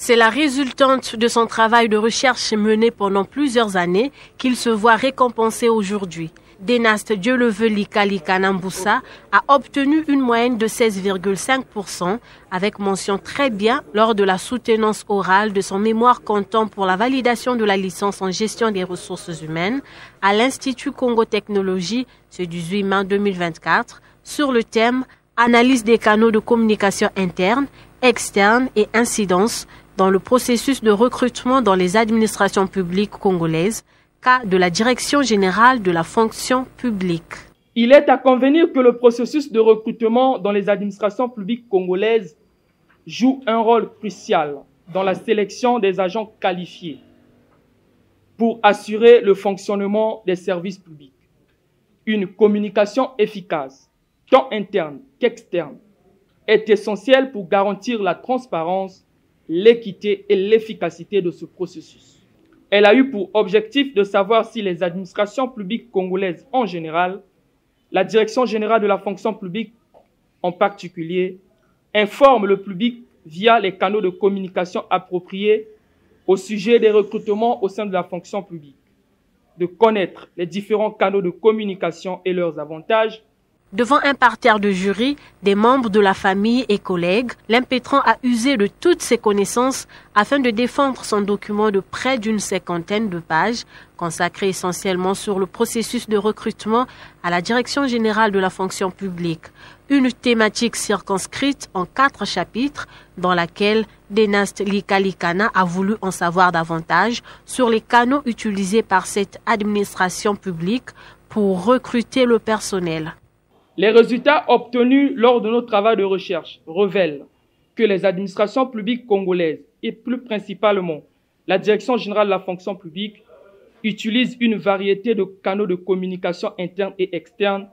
C'est la résultante de son travail de recherche mené pendant plusieurs années qu'il se voit récompensé aujourd'hui. Dénaste Dieuleveux-Likali-Kana Mboussa a obtenu une moyenne de 16,5% avec mention très bien lors de la soutenance orale de son mémoire comptant pour la validation de la licence en gestion des ressources humaines à l'Institut Congo Technologie ce 18 mai 2024 sur le thème « Analyse des canaux de communication interne, externe et incidence dans le processus de recrutement dans les administrations publiques congolaises » cas de la Direction générale de la fonction publique. Il est à convenir que le processus de recrutement dans les administrations publiques congolaises joue un rôle crucial dans la sélection des agents qualifiés pour assurer le fonctionnement des services publics. Une communication efficace, tant interne qu'externe, est essentielle pour garantir la transparence, l'équité et l'efficacité de ce processus. Elle a eu pour objectif de savoir si les administrations publiques congolaises en général, la Direction générale de la fonction publique en particulier, informent le public via les canaux de communication appropriés au sujet des recrutements au sein de la fonction publique, de connaître les différents canaux de communication et leurs avantages. Devant un parterre de jury, des membres de la famille et collègues, l'impétrant a usé de toutes ses connaissances afin de défendre son document de près d'une 50aine de pages, consacré essentiellement sur le processus de recrutement à la Direction générale de la fonction publique. Une thématique circonscrite en 4 chapitres dans laquelle Dénaste Likali-Kana a voulu en savoir davantage sur les canaux utilisés par cette administration publique pour recruter le personnel. Les résultats obtenus lors de nos travaux de recherche révèlent que les administrations publiques congolaises, et plus principalement la Direction générale de la fonction publique, utilisent une variété de canaux de communication internes et externes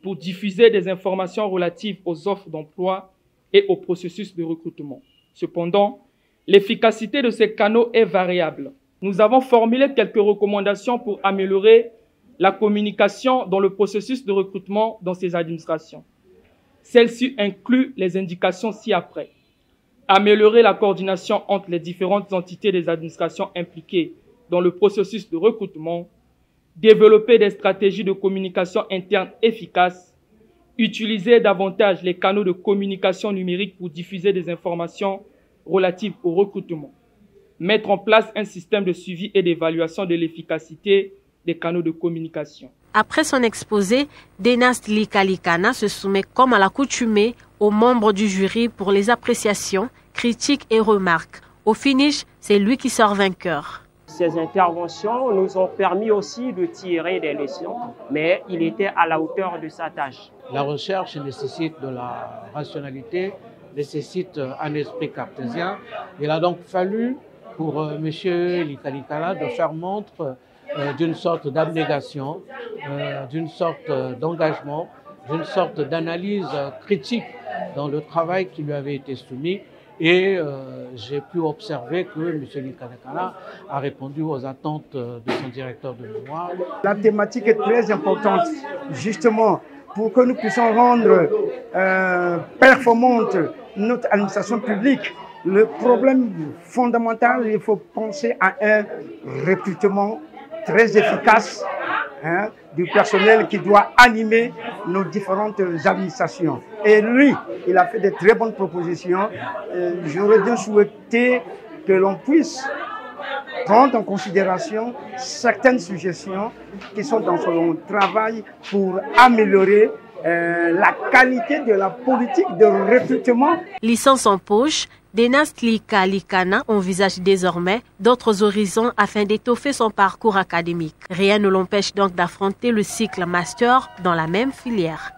pour diffuser des informations relatives aux offres d'emploi et au processus de recrutement. Cependant, l'efficacité de ces canaux est variable. Nous avons formulé quelques recommandations pour améliorer la communication dans le processus de recrutement dans ces administrations. Celle-ci inclut les indications ci-après. Améliorer la coordination entre les différentes entités des administrations impliquées dans le processus de recrutement, développer des stratégies de communication interne efficaces, utiliser davantage les canaux de communication numérique pour diffuser des informations relatives au recrutement, mettre en place un système de suivi et d'évaluation de l'efficacité des canaux de communication. Après son exposé, Dénaste Likali-Kana se soumet comme à l'accoutumée aux membres du jury pour les appréciations, critiques et remarques. Au finish, c'est lui qui sort vainqueur. Ces interventions nous ont permis aussi de tirer des leçons, mais il était à la hauteur de sa tâche. La recherche nécessite de la rationalité, nécessite un esprit cartésien. Il a donc fallu pour M. Likali-Kana de faire montre d'une sorte d'abnégation, d'une sorte d'engagement, d'une sorte d'analyse critique dans le travail qui lui avait été soumis. Et j'ai pu observer que M. Likali-Kana a répondu aux attentes de son directeur de mémoire. La thématique est très importante, justement, pour que nous puissions rendre performante notre administration publique. Le problème fondamental, il faut penser à un recrutement très efficace du personnel qui doit animer nos différentes administrations. Et lui, il a fait de très bonnes propositions. J'aurais bien souhaité que l'on puisse prendre en considération certaines suggestions qui sont dans son travail pour améliorer la qualité de la politique de recrutement. Licence en poche, Dénaste Likali-Kana envisage désormais d'autres horizons afin d'étoffer son parcours académique. Rien ne l'empêche donc d'affronter le cycle master dans la même filière.